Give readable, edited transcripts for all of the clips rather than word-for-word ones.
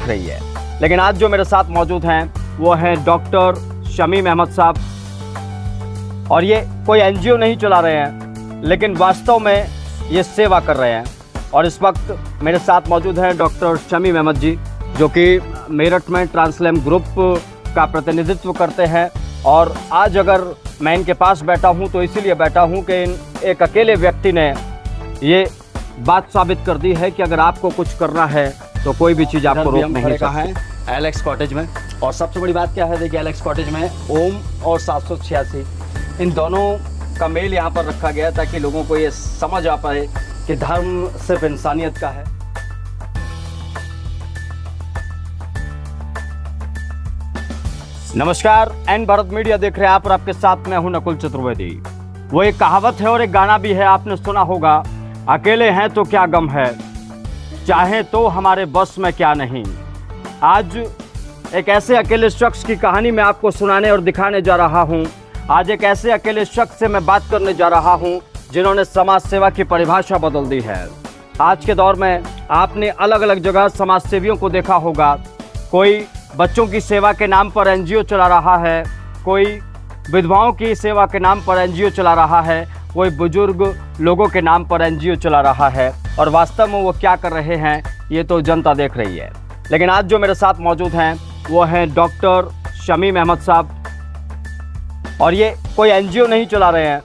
देख रही है। लेकिन आज जो मेरे साथ मौजूद हैं वो हैं डॉक्टर शमीम अहमद साहब, और ये कोई एनजीओ नहीं चला रहे हैं लेकिन वास्तव में ये सेवा कर रहे हैं। और इस वक्त मेरे साथ मौजूद हैं डॉक्टर शमीम अहमद जी, जो कि मेरठ में ट्रांसलैम ग्रुप का प्रतिनिधित्व करते हैं। और आज अगर मैं इनके पास बैठा हूं तो इसीलिए बैठा हूं कि एक अकेले व्यक्ति ने ये बात साबित कर दी है कि अगर आपको कुछ करना है तो कोई भी चीज़ आपको रोक नहीं सकती। है एलेक्स कॉटेज में, और सबसे बड़ी बात क्या है, देखिए एलेक्स कॉटेज में ओम और 786 इन दोनों का मेल यहाँ पर रखा गया ताकि लोगों को ये समझ आ पाए कि धर्म सिर्फ इंसानियत का है। नमस्कार, एन भारत मीडिया देख रहे हैं आप, और आपके साथ मैं हूं नकुल चतुर्वेदी। वो एक कहावत है और एक गाना भी है, आपने सुना होगा, अकेले हैं तो क्या गम है, चाहे तो हमारे बस में क्या नहीं। आज एक ऐसे अकेले शख्स की कहानी मैं आपको सुनाने और दिखाने जा रहा हूं। आज एक ऐसे अकेले शख्स से मैं बात करने जा रहा हूं जिन्होंने समाज सेवा की परिभाषा बदल दी है। आज के दौर में आपने अलग अलग जगह समाज सेवियों को देखा होगा। कोई बच्चों की सेवा के नाम पर एनजीओ चला रहा है, कोई विधवाओं की सेवा के नाम पर एनजीओ चला रहा है, कोई बुजुर्ग लोगों के नाम पर एनजीओ चला रहा है। और वास्तव में वो क्या कर रहे हैं ये तो जनता देख रही है। लेकिन आज जो मेरे साथ मौजूद हैं वो हैं डॉक्टर शमीम अहमद साहब, और ये कोई एनजीओ नहीं चला रहे हैं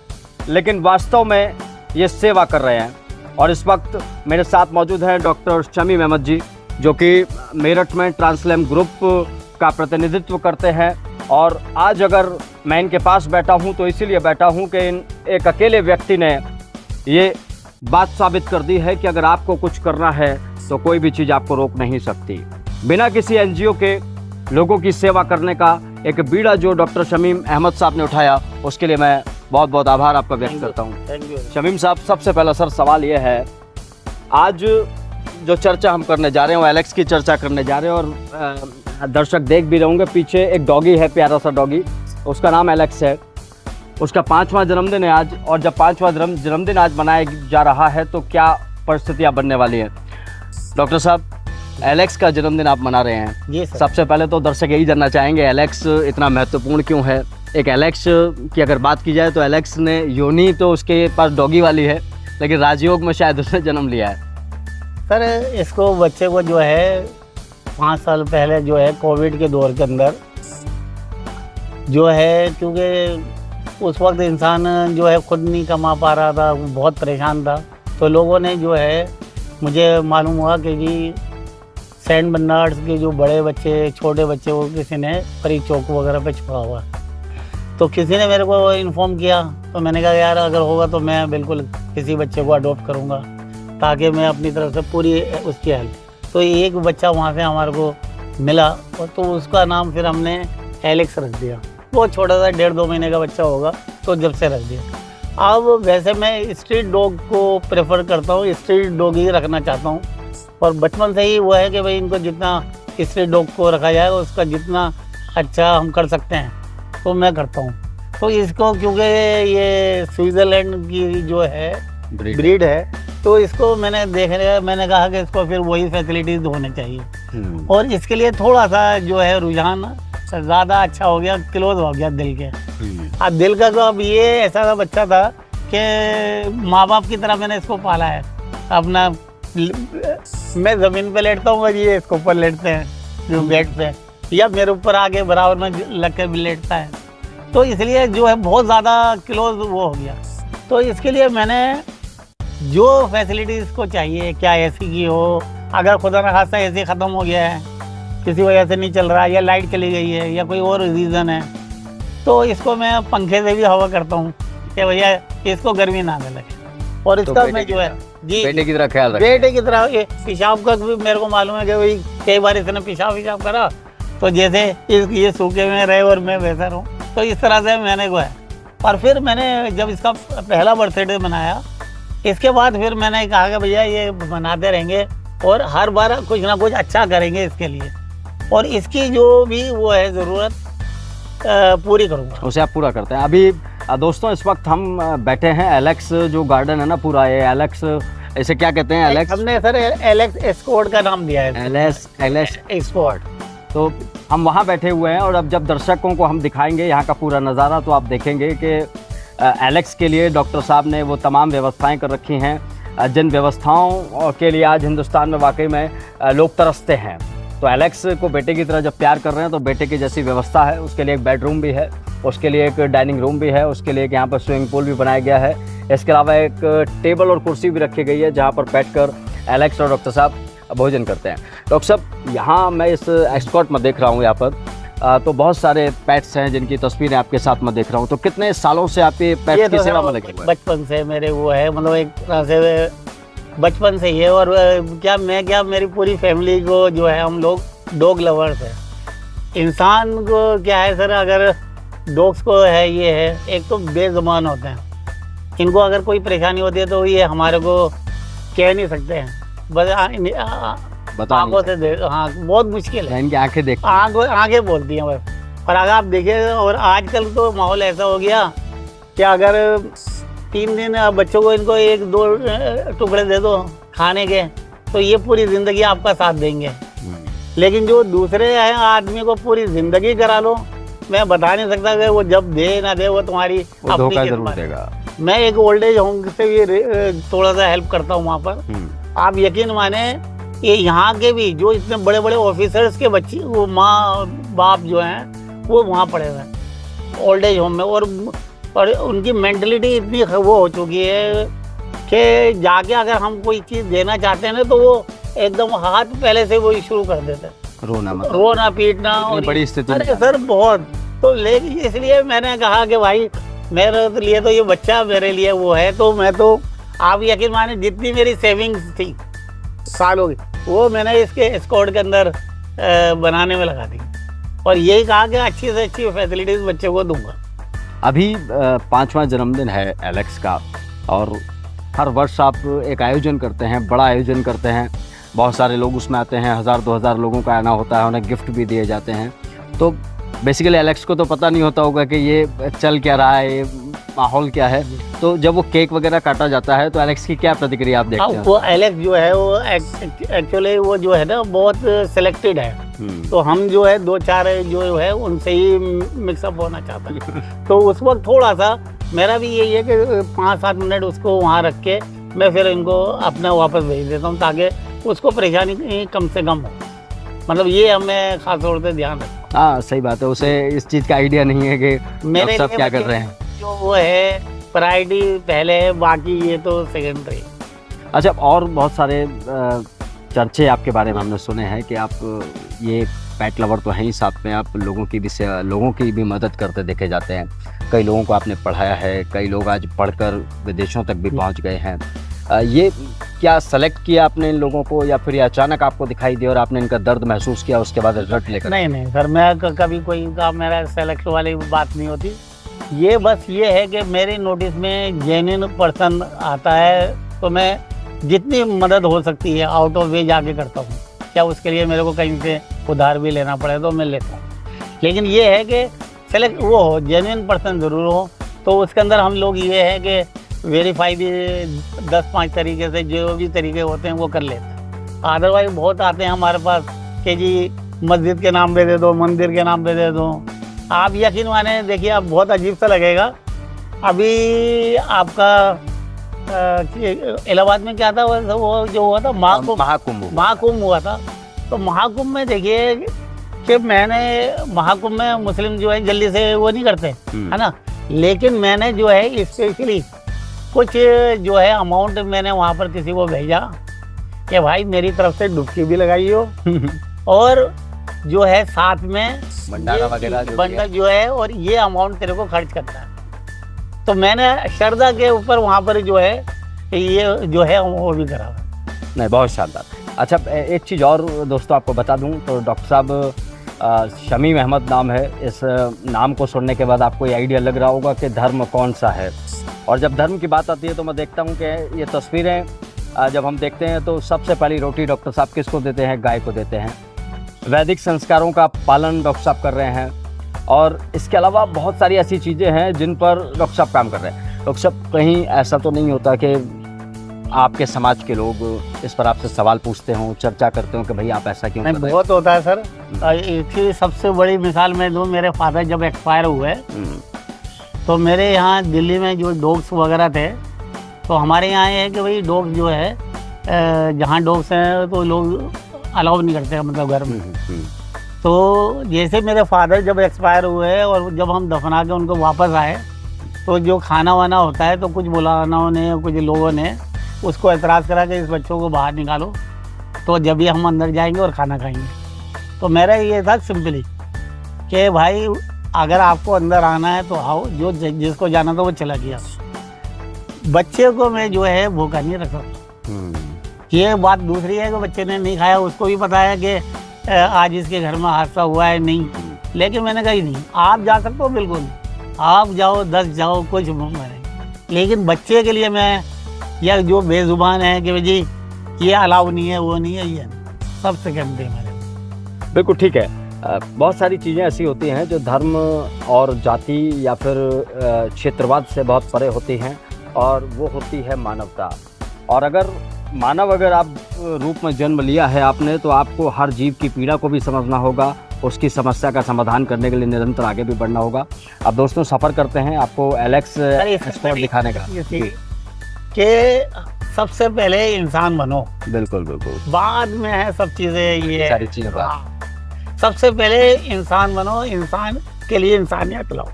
लेकिन वास्तव में ये सेवा कर रहे हैं। और इस वक्त मेरे साथ मौजूद हैं डॉक्टर शमीम अहमद जी, जो कि मेरठ में ट्रांसलैम ग्रुप का प्रतिनिधित्व करते हैं। और आज अगर मैं इनके पास बैठा हूं तो इसीलिए बैठा हूं कि एक अकेले व्यक्ति ने ये बात साबित कर दी है कि अगर आपको कुछ करना है तो कोई भी चीज़ आपको रोक नहीं सकती। बिना किसी एनजीओ के लोगों की सेवा करने का एक बीड़ा जो डॉक्टर शमीम अहमद साहब ने उठाया, उसके लिए मैं बहुत बहुत आभार आपका व्यक्त करता हूँ। शमीम साहब, सबसे पहला सर सवाल ये है, आज जो चर्चा हम करने जा रहे हैं वो एलेक्स की चर्चा करने जा रहे हैं, और दर्शक देख भी रहे होंगे पीछे एक डॉगी है, प्यारा सा डॉगी, उसका नाम एलेक्स है। उसका 5वां जन्मदिन है आज, और जब 5वां जन्मदिन आज मनाया जा रहा है तो क्या परिस्थितियाँ बनने वाली हैं। डॉक्टर साहब, एलेक्स का जन्मदिन आप मना रहे हैं जी सर। सबसे पहले तो दर्शक यही जानना चाहेंगे एलेक्स इतना महत्वपूर्ण क्यों है। एक एलेक्स की अगर बात की जाए तो एलेक्स ने योनी तो उसके पास डॉगी वाली है, लेकिन राजयोग में शायद उसने जन्म लिया है। सर, इसको बच्चे को जो है 5 साल पहले जो है कोविड के दौर के अंदर जो है, क्योंकि उस वक्त इंसान जो है खुद नहीं कमा पा रहा था, बहुत परेशान था, तो लोगों ने जो है, मुझे मालूम हुआ कि जी सेंट बर्नार्ड्स के जो बड़े बच्चे, छोटे बच्चे, वो किसी ने परी चौक वगैरह पे छोड़ा हुआ, तो किसी ने मेरे को इन्फॉर्म किया। तो मैंने कहा यार अगर होगा तो मैं बिल्कुल किसी बच्चे को अडॉप्ट करूँगा ताकि मैं अपनी तरफ से पूरी उसकी हेल्प। तो एक बच्चा वहाँ से हमारे को मिला, और तो उसका नाम फिर हमने एलेक्स रख दिया। वो छोटा सा 1.5-2 महीने का बच्चा होगा, तो जब से रख दिया। अब वैसे मैं स्ट्रीट डॉग को प्रेफर करता हूँ, स्ट्रीट डॉग ही रखना चाहता हूँ, और बचपन से ही वो है कि भाई इनको जितना स्ट्रीट डॉग को रखा जाए उसका जितना अच्छा हम कर सकते हैं तो मैं करता हूँ। तो इसको क्योंकि ये स्विट्ज़रलैंड की जो है ब्रीड है, तो इसको मैंने कहा कि इसको फिर वही फैसिलिटीज होने चाहिए। और इसके लिए थोड़ा सा जो है रुझान ज़्यादा अच्छा हो गया, क्लोज हो गया दिल के। अब दिल का तो अब ये ऐसा सा बच्चा था कि माँ बाप की तरह मैंने इसको पाला है अपना। मैं ज़मीन पे लेटता हूँ, ये इसके ऊपर लेटते हैं जो बेड पे, या मेरे ऊपर आके बराबर में लग के भी लेटता है। तो इसलिए जो है बहुत ज़्यादा क्लोज वो हो गया। तो इसके लिए मैंने जो फैसिलिटी इसको चाहिए, क्या एसी की हो, अगर खुदा न खास्ता एसी ख़त्म हो गया है, किसी वजह से नहीं चल रहा है, या लाइट चली गई है, या कोई और रीज़न है, तो इसको मैं पंखे से भी हवा करता हूँ कि भैया इसको गर्मी ना लगे। और इसका तो मैं जो है जी बेटे की तरह ख्याल रखा, बेटे की तरह। पेशाब का भी मेरे को मालूम है कि भाई कई बार इसने पेशाब करा, तो जैसे ये सूखे में रहे और मैं वैसा रहूँ, तो इस तरह से मैंने को है। और फिर मैंने जब इसका पहला बर्थडे मनाया, इसके बाद फिर मैंने कहा कि भैया ये मनाते रहेंगे और हर बार कुछ ना कुछ अच्छा करेंगे इसके लिए, और इसकी जो भी वो है ज़रूरत पूरी करूँगा, उसे आप पूरा करते हैं। अभी दोस्तों इस वक्त हम बैठे हैं एलेक्स जो गार्डन है ना पूरा, ये एलेक्स इसे क्या कहते हैं? एलेक्स? हमने सर एलेक्स एस्कॉर्ट का नाम दिया है। Alex escort. तो हम वहाँ बैठे हुए हैं और अब जब दर्शकों को हम दिखाएंगे यहाँ का पूरा नज़ारा तो आप देखेंगे कि एलेक्स के लिए डॉक्टर साहब ने वो तमाम व्यवस्थाएं कर रखी हैं जिन व्यवस्थाओं के लिए आज हिंदुस्तान में वाकई में लोग तरसते हैं। तो एलेक्स को बेटे की तरह जब प्यार कर रहे हैं तो बेटे की जैसी व्यवस्था है, उसके लिए एक बेडरूम भी है, उसके लिए एक डाइनिंग रूम भी है, उसके लिए एक यहाँ पर स्विमिंग पूल भी बनाया गया है। इसके अलावा एक टेबल और कुर्सी भी रखी गई है जहाँ पर बैठकर एलेक्स और डॉक्टर साहब भोजन करते हैं। डॉक्टर साहब, यहाँ मैं इस एस्कॉर्ट में देख रहा हूँ, यहाँ पर तो बहुत सारे पेट्स हैं जिनकी तस्वीरें आपके साथ में देख रहा हूँ। तो कितने सालों से आप ये पेट्स की सेवा में लगे हुए हैं? बचपन से मेरे वो है, मतलब एक तरह से बचपन से ही है। और क्या मेरी पूरी फैमिली को जो है, हम लोग डॉग लवर्स है। इंसान को क्या है सर, अगर डॉग्स को है ये है, एक तो बेजुबान होते हैं, इनको अगर कोई परेशानी होती है तो ये हमारे को कह नहीं सकते हैं, बस आंखों से देख। हाँ, बहुत मुश्किल है, इनकी आंखें देख, आंखें बोलती हैं बस। और अगर आप देखिए, और आजकल तो माहौल ऐसा हो गया कि अगर 3 दिन बच्चों को इनको 1-2 टुकड़े दे दो खाने के, तो ये पूरी ज़िंदगी आपका साथ देंगे। लेकिन जो दूसरे हैं आदमी को पूरी ज़िंदगी करा लो, मैं बता नहीं सकता कि वो जब दे ना दे, वो तुम्हारी धोखा जरूर देगा। मैं एक ओल्ड एज होम से भी थोड़ा सा हेल्प करता हूँ वहाँ पर। आप यकीन माने, ये यहाँ के भी जो इतने बड़े बड़े ऑफिसर्स के बच्चे, वो माँ बाप जो हैं, वो वहाँ पड़े हुए हैं ओल्ड एज होम में। और उनकी मेंटलिटी इतनी वो हो चुकी है कि जाके अगर हम कोई चीज़ देना चाहते हैं ना, तो वो एकदम हाथ पहले से वो शुरू कर देते हैं, रोना पीटना। और बड़ी स्थिति। अरे सर बहुत। तो लेकिन इसलिए मैंने कहा कि भाई मेरे लिए तो ये बच्चा मेरे लिए वो है। तो मैं तो, आप यकीन माने, जितनी मेरी सेविंग्स थी सालों की, वो मैंने इसके एस्कॉर्ट के अंदर बनाने में लगा दी। और यही कहा कि अच्छी से अच्छी फैसिलिटीज़ बच्चे को दूंगा। अभी 5वां जन्मदिन है एलेक्स का, और हर वर्ष आप एक आयोजन करते हैं, बड़ा आयोजन करते हैं, बहुत सारे लोग उसमें आते हैं, 1000-2000 लोगों का आना होता है, उन्हें गिफ्ट भी दिए जाते हैं। तो बेसिकली एलेक्स को तो पता नहीं होता होगा कि ये चल क्या रहा है, ये माहौल क्या है। तो जब वो केक वगैरह काटा जाता है तो एलेक्स की क्या प्रतिक्रिया आप देखते हैं? वो एलेक्स जो है, वो एक्चुअली वो जो है ना, बहुत सिलेक्टेड है। तो हम जो है 2-4 जो है उनसे ही मिक्सअप होना चाहते हैं। तो उस वक्त थोड़ा सा मेरा भी यही है कि 5-7 मिनट उसको वहाँ रख के मैं फिर इनको अपना वापस भेज देता हूँ, ताकि उसको परेशानी कम से कम हो। मतलब ये हमें खास तौर से ध्यान रखना। हाँ, सही बात है। उसे इस चीज़ का आइडिया नहीं है कि मेरे सब क्या कर रहे हैं। जो वो है प्रायोरिटी पहले है, बाकी ये तो सेकेंडरी। अच्छा, और बहुत सारे चर्चे आपके बारे में हमने सुने हैं कि आप ये पेट लवर तो हैं ही, साथ में आप लोगों की भी मदद करते देखे जाते हैं। कई लोगों को आपने पढ़ाया है, कई लोग आज पढ़कर विदेशों तक भी पहुंच गए हैं। ये क्या सेलेक्ट किया आपने इन लोगों को, या फिर ये अचानक आपको दिखाई दिया और आपने इनका दर्द महसूस किया, उसके बाद रिजल्ट लेकर? नहीं सर, मैं कभी कोई का मेरा सेलेक्ट वाली बात नहीं होती। ये बस ये है कि मेरी नोटिस में जेन्युइन पर्सन आता है तो मैं जितनी मदद हो सकती है आउट ऑफ वे जाके करता हूँ। क्या उसके लिए मेरे को कहीं से उधार भी लेना पड़े तो मैं लेता हूँ। लेकिन ये है कि सेलेक्ट वो हो, जेन्युइन पर्सन ज़रूर हो। तो उसके अंदर हम लोग ये है कि वेरीफाई भी 10-5 तरीके से, जो भी तरीके होते हैं वो कर लेते हैं। अदरवाइज बहुत आते हैं हमारे पास कि जी मस्जिद के नाम पे दे दो, मंदिर के नाम पे दे दो। आप यकीन माने, देखिए आप बहुत अजीब सा लगेगा। अभी आपका इलाहाबाद में क्या था वो जो हुआ था महाकुंभ हुआ था। तो महाकुंभ में देखिए कि मैंने महाकुंभ में मुस्लिम जो है जल्दी से वो नहीं करते, है ना। लेकिन मैंने जो है स्पेशली कुछ जो है अमाउंट मैंने वहाँ पर किसी को भेजा कि भाई मेरी तरफ से डुबकी भी लगाई हो और जो है साथ में भंडारा वगैरह जो है, और ये अमाउंट तेरे को खर्च करना है। तो मैंने श्रद्धा के ऊपर वहाँ पर जो है ये जो है वो भी करा। नहीं, बहुत शानदार। अच्छा, एक चीज़ और दोस्तों आपको बता दूं तो डॉक्टर साहब शमीम अहमद नाम है। इस नाम को सुनने के बाद आपको ये आइडिया लग रहा होगा कि धर्म कौन सा है। और जब धर्म की बात आती है तो मैं देखता हूँ कि ये तस्वीरें जब हम देखते हैं तो सबसे पहली रोटी डॉक्टर साहब किसको देते हैं? गाय को देते हैं। वैदिक संस्कारों का पालन डॉक्टर साहब कर रहे हैं, और इसके अलावा बहुत सारी ऐसी चीज़ें हैं जिन पर डॉक्टर साहब काम कर रहे हैं। डॉक्टर साहब, कहीं ऐसा तो नहीं होता कि आपके समाज के लोग इस पर आपसे सवाल पूछते हों, चर्चा करते हो कि भाई आप ऐसा क्यों कर नहीं, रहे बहुत होता है सर। इसकी सबसे बड़ी मिसाल मैं दूँ, मेरे फादर जब एक्सपायर हुए हो? तो मेरे यहाँ दिल्ली में जो डॉग्स वगैरह थे, तो हमारे यहाँ ये है कि भाई डॉग जो है जहाँ डॉग्स हैं तो लोग अलाउ नहीं करते, मतलब घर में। तो जैसे मेरे फादर जब एक्सपायर हुए और जब हम दफना के उनको वापस आए, तो जो खाना वाना होता है तो कुछ मुलानाओं ने, कुछ लोगों ने उसको एतराज़ करा कि इस बच्चों को बाहर निकालो, तो जब भी हम अंदर जाएंगे और खाना खाएंगे। तो मेरा ये था सिंपली कि भाई अगर आपको अंदर आना है तो आओ, जो जिसको जाना था वो चला गया। बच्चे को मैं जो है भूखा नहीं रख सकता। ये बात दूसरी है कि बच्चे ने नहीं खाया, उसको भी पता है कि आज इसके घर में हादसा हुआ है, नहीं, लेकिन मैंने कही नहीं, आप जा सकते हो, बिल्कुल आप जाओ, 10 जाओ, कुछ नहीं, लेकिन बच्चे के लिए मैं, या जो बेजुबान है कि जी ये अलाउ नहीं है, वो नहीं है, ये सबसे कहते हैं हमारे। बिल्कुल ठीक है। बहुत सारी चीज़ें ऐसी होती हैं जो धर्म और जाति या फिर क्षेत्रवाद से बहुत परे होती हैं, और वो होती है मानवता। और अगर आप रूप में जन्म लिया है आपने, तो आपको हर जीव की पीड़ा को भी समझना होगा, उसकी समस्या का समाधान करने के लिए निरंतर आगे भी बढ़ना होगा। अब दोस्तों सफ़र करते हैं आपको एलेक्स स्पॉट दिखाने का, कि सबसे पहले इंसान बनो, बिल्कुल बिल्कुल, बाद में है सब चीज़ें, ये सारी चीज़ें बात। सबसे पहले इंसान बनो, इंसान के लिए इंसानियत लाओ,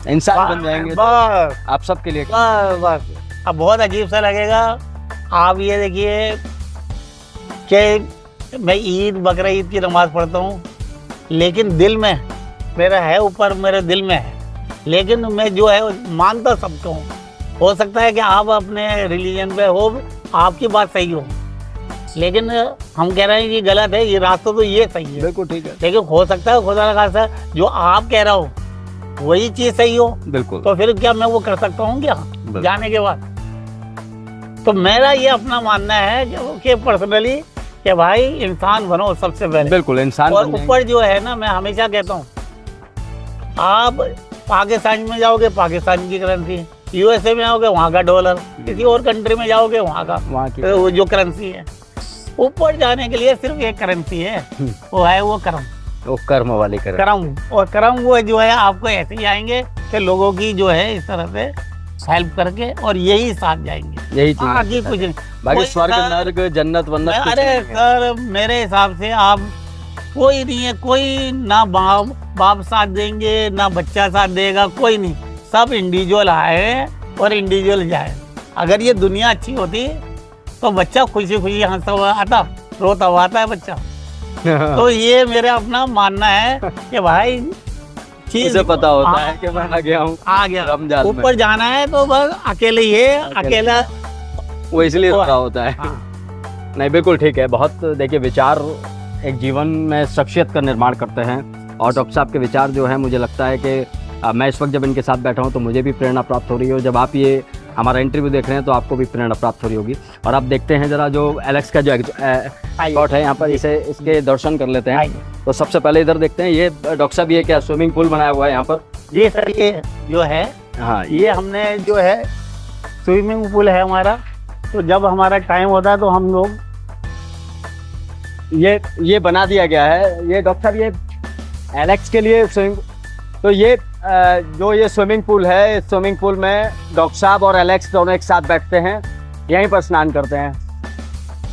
इंसान बन जाएंगे बस, आप सबके लिए। बस। अब बहुत अजीब सा लगेगा, आप ये देखिए कि मैं ईद बकरीद की नमाज़ पढ़ता हूँ, लेकिन दिल में मेरा है, ऊपर मेरे दिल में है, लेकिन मैं जो है मानता सबको हूँ। हो सकता है कि आप अपने रिलीजन पे हो, आपकी बात सही हो, लेकिन हम कह रहे हैं ये गलत है, ये रास्ता तो ये सही है, बिल्कुल ठीक है, लेकिन हो सकता है खुदा ना खास्ता जो आप कह रहा हो वही चीज़ सही हो, बिल्कुल, तो फिर क्या मैं वो कर सकता हूँ क्या जाने के बाद? तो मेरा ये अपना मानना है कि पर्सनली कि भाई इंसान बनो सबसे पहले, बिल्कुल इंसान। और ऊपर जो है ना, मैं हमेशा कहता हूँ, आप पाकिस्तान में जाओगे पाकिस्तान की करेंसी, यूएसए में आओगे वहाँ का डॉलर, किसी और कंट्री में जाओगे वहाँ की वो जो करेंसी है। ऊपर जाने के लिए सिर्फ एक करेंसी है, वो है वो कर्म, वो कर्म वाली कर्म। और कर्म वो जो है आपको ऐसे ही आएंगे कि लोगों की जो है इस तरह से हेल्प करके, और यही साथ जाएंगे, यही चीज, आगे कुछ नहीं, बाकी स्वर्ग नर्क जन्नत वन्नत। अरे सर मेरे हिसाब से आप कोई नहीं है, कोई ना बाप साथ देंगे ना बच्चा साथ देगा, कोई नहीं, सब इंडिविजुअल आए और इंडिविजुअल जाए। अगर ये दुनिया अच्छी होती तो बच्चा खुशी खुशी हंसता हुआ आता, रोता हुआ आता है बच्चा। तो ये मेरा अपना मानना है कि भाई चीज़ पता होता है कि मैं आ गया हूँ, आ गया, ऊपर जाना है तो बस अकेले ही है, अकेला वो इसलिए रोता होता है। नहीं बिल्कुल ठीक है। बहुत देखिए विचार एक जीवन में शख्सियत का निर्माण करते हैं, और डॉक्टर साहब के विचार जो है, मुझे लगता है कि मैं इस वक्त जब इनके साथ बैठा हूँ तो मुझे भी प्रेरणा प्राप्त हो रही है। जब आप ये हमारा इंटरव्यू देख रहे हैं तो आपको भी प्रेरणा प्राप्त हो रही होगी। और आप देखते हैं जरा जो एलेक्स का जो स्पॉट है यहाँ पर, इसे इसके दर्शन कर लेते हैं। तो सबसे पहले इधर देखते हैं, ये डॉक्टर साहब ये क्या स्विमिंग पूल बनाया हुआ है यहाँ पर? जी सर, ये जो है, हाँ ये हमने जो है स्विमिंग पूल है हमारा, तो जब हमारा टाइम होता है तो हम लोग ये बना दिया गया है। ये डॉक्टर साहब ये एलेक्स के लिए स्विमिंग, तो ये जो ये स्विमिंग पूल है, इस स्विमिंग पूल में डॉक्टर साहब और एलेक्स दोनों एक साथ बैठते हैं, यहीं पर स्नान करते हैं।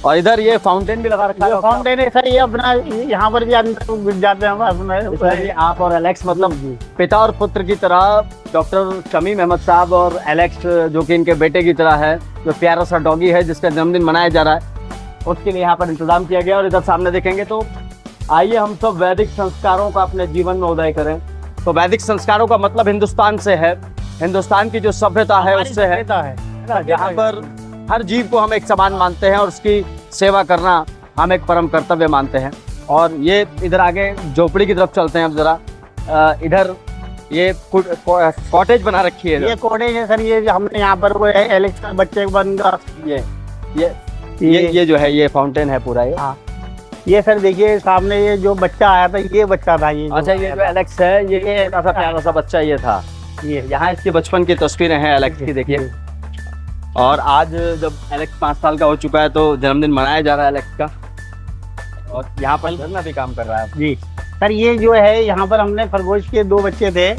और इधर ये फाउंटेन भी लगा रखा है। फाउंटेन है सर, ये अपना यहाँ पर भी अंदर गिर जाते हैं। आप और एलेक्स मतलब पिता और पुत्र की तरह, डॉक्टर शमीम अहमद साहब और एलेक्स जो कि इनके बेटे की तरह है, जो प्यारा सा डॉगी है जिसका जन्मदिन मनाया जा रहा है, उसके लिए यहाँ पर इंतजाम किया गया। और इधर सामने देखेंगे तो आइए हम सब वैदिक संस्कारों का अपने जीवन में उदय करें। तो वैदिक संस्कारों का मतलब हिंदुस्तान से है, हिंदुस्तान की जो सभ्यता है उससे है, जहाँ पर हर जीव को हम एक समान मानते हैं और उसकी सेवा करना हम एक परम कर्तव्य मानते हैं। और ये इधर आगे झोपड़ी की तरफ चलते हैं अब जरा। इधर ये कॉटेज बना रखी है, ये कॉटेज है सर, ये हमने यहाँ पर वो एलेक्स का बच्चे बन का ये जो है ये फाउंटेन है पूरा। ये हाँ, ये सर देखिए सामने ये जो बच्चा आया था, ये बच्चा था ये। अच्छा, ये जो एलेक्स है, ये ऐसा प्यारा सा बच्चा ये था। ये यहाँ इसके बचपन की तस्वीरें हैं एलेक्स की, देखिए और आज जब एलेक्स 5 साल का हो चुका है तो जन्मदिन मनाया जा रहा है एलेक्स का, और यहाँ पर घर में भी काम कर रहा है। जी सर, ये जो है यहाँ पर हमने खरगोश के 2 बच्चे थे,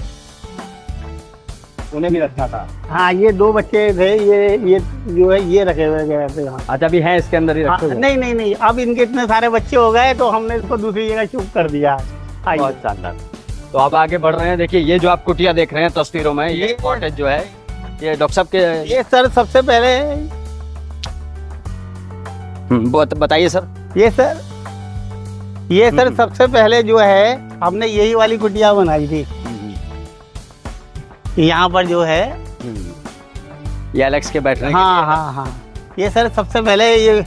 उन्हें भी रखा था। हाँ ये 2 बच्चे थे, ये जो है ये रखे हुए गए थे यहाँ। अच्छा, अभी हैं इसके अंदर ही हाँ, रखे हुए? नहीं, अब इनके इतने सारे बच्चे हो गए तो हमने इसको दूसरी जगह शिफ्ट कर दिया। आइए। बहुत शानदार। तो आप आगे बढ़ रहे हैं। देखिए ये जो आप कुटिया देख रहे हैं तस्वीरों में, ये कॉटेज जो है ये डॉक्टर साहब के। ये सर सबसे पहले बताइए सर। ये सर सबसे पहले जो है हमने यही वाली कुटिया बनाई थी। यहाँ पर जो है ये एलेक्स के बैठने के हाँ, ये सर सबसे पहले ये।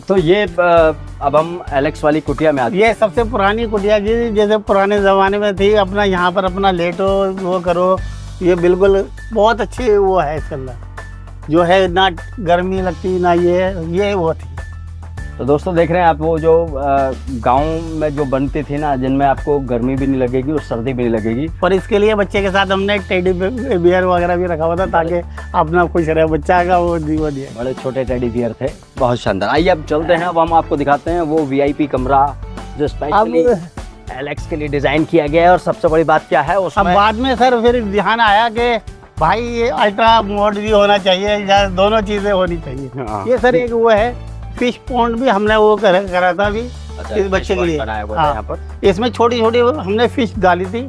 तो ये अब हम एलेक्स वाली कुटिया में आते हैं। ये सबसे पुरानी कुटिया जी, जैसे पुराने ज़माने में थी, अपना यहाँ पर अपना लेटो वो करो, ये बिल्कुल बहुत अच्छी वो है। इसके अंदर जो है ना गर्मी लगती ना ये वो थी। तो दोस्तों देख रहे हैं आप, वो जो गांव में जो बनती थी ना, जिनमें आपको गर्मी भी नहीं लगेगी और सर्दी भी नहीं लगेगी। और इसके लिए बच्चे के साथ हमने टेडी बियर वगैरह भी रखा हुआ था ताकि अपना खुश रहे बच्चा का वो दिया। बड़े छोटे टेडी बियर थे, बहुत शानदार। आइए अब चलते हैं, अब हम आपको दिखाते हैं वो VIP कमरा जो स्पेशली एलेक्स के लिए डिजाइन किया गया है। और सबसे बड़ी बात क्या है उसमें, अब बाद में सर फिर ध्यान आया कि भाई ये अल्ट्रा मोड भी होना चाहिए या दोनों चीजें होनी चाहिए। ये सर एक वो है फिश पॉन्ड भी हमने वो करा था अभी इस बच्चे के लिए। बनाया हुआ है यहाँ पर। इसमें छोटी छोटी हमने फिश डाली थी,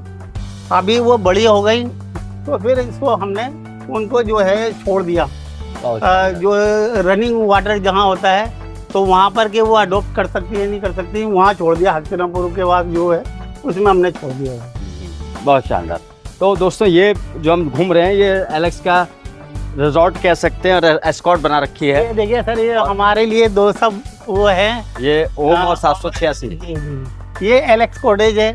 अभी वो बड़ी हो गई तो फिर इसको हमने उनको जो है छोड़ दिया। जो रनिंग वाटर जहाँ होता है तो वहाँ पर के वो अडोप्ट कर सकती है नहीं कर सकती, वहाँ छोड़ दिया। हस्तिनापुर के बाद जो है उसमें हमने छोड़ दिया है। बहुत शानदार। तो दोस्तों ये जो हम घूम रहे हैं ये एलेक्स का रिजॉर्ट कह सकते हैं और एस्कॉर्ट बना रखी है। ये देखिए सर, ये हमारे लिए 2 सब वो है, ये ओम और 786। ये एलेक्स कॉटेज है।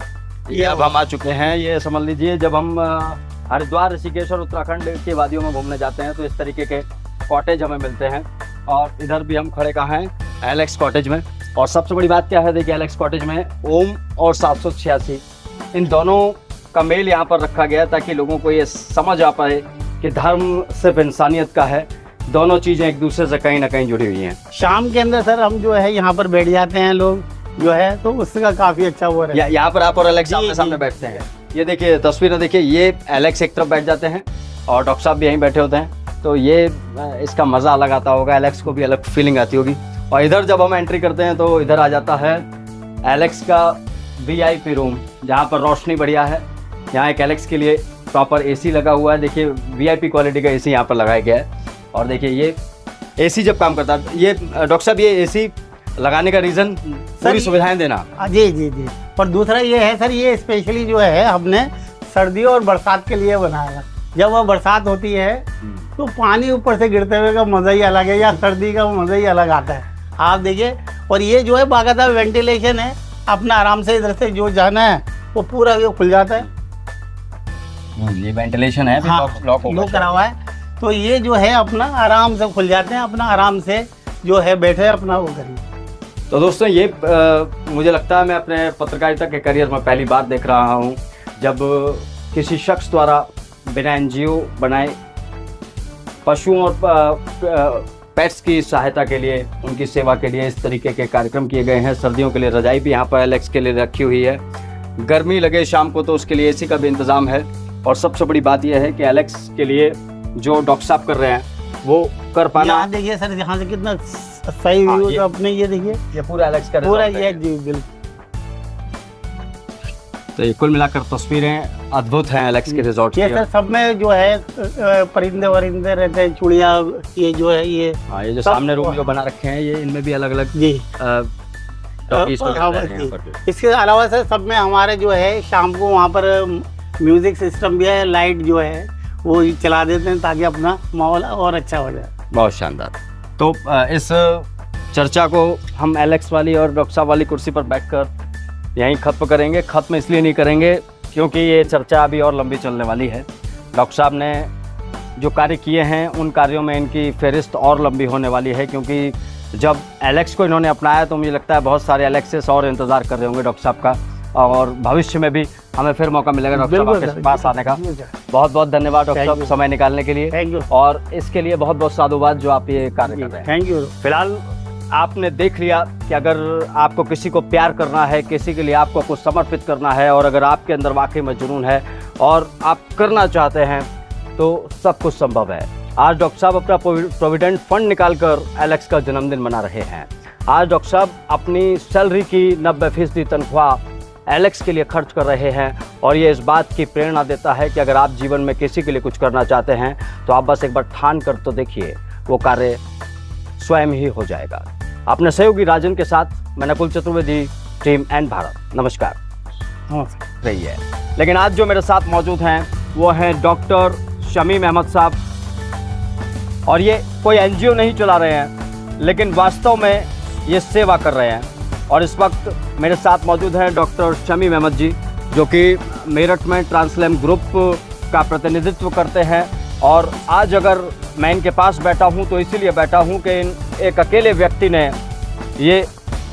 ये अब हम आ चुके हैं। ये समझ लीजिए जब हम हरिद्वार, ऋषिकेश और उत्तराखंड की वादियों में घूमने जाते हैं तो इस तरीके के कॉटेज हमें मिलते हैं। और इधर भी हम खड़े कहाँ हैं, एलेक्स कॉटेज में। और सबसे बड़ी बात क्या है, देखिए एलेक्स कॉटेज में ओम और 786 इन दोनों का मेल यहाँ पर रखा गया ताकि लोगों को ये समझ आ पाए कि धर्म सिर्फ इंसानियत का है, दोनों चीज़ें एक दूसरे से कहीं ना कहीं जुड़ी हुई हैं। शाम के अंदर सर हम जो है यहाँ पर बैठ जाते हैं लोग जो है, तो उसका काफ़ी अच्छा वो है। यहाँ पर आप और एलेक्स जी, सामने बैठते हैं। ये देखिए तस्वीरें देखिए, ये एलेक्स एक तरफ बैठ जाते हैं और डॉक्टर साहब भी यहीं बैठे होते हैं, तो ये इसका मज़ा अलग आता होगा, एलेक्स को भी अलग फीलिंग आती होगी। और इधर जब हम एंट्री करते हैं तो इधर आ जाता है एलेक्स का VIP रूम, जहाँ पर रोशनी बढ़िया है। यहाँ एक एलेक्स के लिए प्रॉपर AC लगा हुआ है। देखिए VIP क्वालिटी का AC यहाँ पर लगाया गया है। और देखिए ये AC जब काम करता है, ये डॉक्टर साहब ये AC लगाने का रीज़न पूरी सुविधाएं देना। जी। और दूसरा ये है सर, ये स्पेशली जो है हमने सर्दियों और बरसात के लिए बनाया। जब वह बरसात होती है तो पानी ऊपर से गिरते हुए का मज़ा ही अलग है, या सर्दी का मज़ा ही अलग आता है। आप देखिए, और ये जो है बाकायदा वेंटिलेशन है, अपना आराम से इधर से जो जाना है वो पूरा ये खुल जाता है। ये वेंटिलेशन है, लॉक करा हुआ है, तो ये जो है अपना आराम से खुल जाते हैं, अपना आराम से जो है बैठे अपना वो करिए। तो दोस्तों ये मुझे लगता है मैं अपने पत्रकारिता के करियर में पहली बार देख रहा हूँ जब किसी शख्स द्वारा बिना NGO बनाए पशुओं और पेट्स की सहायता के लिए, उनकी सेवा के लिए इस तरीके के कार्यक्रम किए गए हैं। सर्दियों के लिए रजाई भी यहाँ पर एलेक्स के लिए रखी हुई है, गर्मी लगे शाम को तो उसके लिए AC का भी इंतज़ाम है। और सबसे बड़ी बात यह है कि एलेक्स के लिए जो डॉक्टर साहब कर रहे हैं वो कर पाना। यहाँ देखिए सर, यहाँ से कितना सही व्यू है अपने, ये देखिए ये पूरा एलेक्स का पूरा ये जी बिल्कुल। तो ये कुल मिलाकर तस्वीरें अद्भुत हैं एलेक्स के रिजॉर्ट ये की। सर सब में जो है परिंदे वरिंदे रहते हैं, चुड़िया, ये जो है ये। हाँ, ये जो सामने रूम जो बना रखे हैं ये, इनमें भी अलग अलग जी इसके अलावा सर सब में हमारे जो है शाम को वहाँ पर म्यूजिक सिस्टम भी है, लाइट जो है वो चला देते हैं ताकि अपना माहौल और अच्छा हो जाए। बहुत शानदार। तो इस चर्चा को हम एलेक्स वाली और डॉक्टर साहब वाली कुर्सी पर बैठकर यहीं खत्म करेंगे। खत्म इसलिए नहीं करेंगे क्योंकि ये चर्चा अभी और लंबी चलने वाली है। डॉक्टर साहब ने जो कार्य किए हैं उन कार्यों में इनकी फहरिस्त और लंबी होने वाली है, क्योंकि जब एलेक्स को इन्होंने अपनाया तो मुझे लगता है बहुत सारे एलेक्सेस और इंतज़ार कर रहे होंगे डॉक्टर साहब का, और भविष्य में भी हमें फिर मौका मिलेगा डॉक्टर साहब बिल्कुल आपके सर, पास आने का। जी सर। बहुत बहुत धन्यवाद डॉक्टर Thank साहब you. समय निकालने के लिए, थैंक यू, और इसके लिए बहुत बहुत साधुवाद जो आप ये कार्य कर रहे हैं। Thank you. फिलहाल आपने देख लिया कि अगर आपको किसी को प्यार करना है, किसी के लिए आपको कुछ समर्पित करना है, और अगर आपके अंदर वाकई में जुनून है और आप करना चाहते हैं तो सब कुछ संभव है। आज डॉक्टर साहब अपना प्रोविडेंट फंड निकालकर एलेक्स का जन्मदिन मना रहे हैं। आज डॉक्टर साहब अपनी सैलरी की 90% तनख्वाह एलेक्स के लिए खर्च कर रहे हैं, और ये इस बात की प्रेरणा देता है कि अगर आप जीवन में किसी के लिए कुछ करना चाहते हैं तो आप बस एक बार ठान कर तो देखिए, वो कार्य स्वयं ही हो जाएगा। अपने सहयोगी राजन के साथ मैं नकुल चतुर्वेदी, टीम एन भारत, नमस्कार रही है। लेकिन आज जो मेरे साथ मौजूद हैं वो हैं डॉक्टर शमीम अहमद साहब, और ये कोई एनजीओ नहीं चला रहे हैं, लेकिन वास्तव में ये सेवा कर रहे हैं। और इस वक्त मेरे साथ मौजूद हैं डॉक्टर शमीम अहमद जी, जो कि मेरठ में ट्रांसलैम ग्रुप का प्रतिनिधित्व करते हैं। और आज अगर मैं इनके पास बैठा हूं तो इसीलिए बैठा हूं कि एक अकेले व्यक्ति ने ये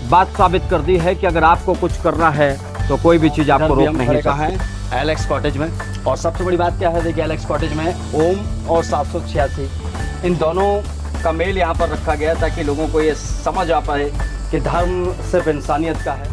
बात साबित कर दी है कि अगर आपको कुछ करना है तो कोई भी चीज़ आपको रोक नहीं सकती है। एलेक्स कॉटेज में, और सबसे बड़ी बात क्या है, देखिए एलेक्स कॉटेज में ओम और 786 इन दोनों का मेल यहाँ पर रखा गया ताकि लोगों को ये समझ आ पाए कि धर्म सिर्फ इंसानियत का है,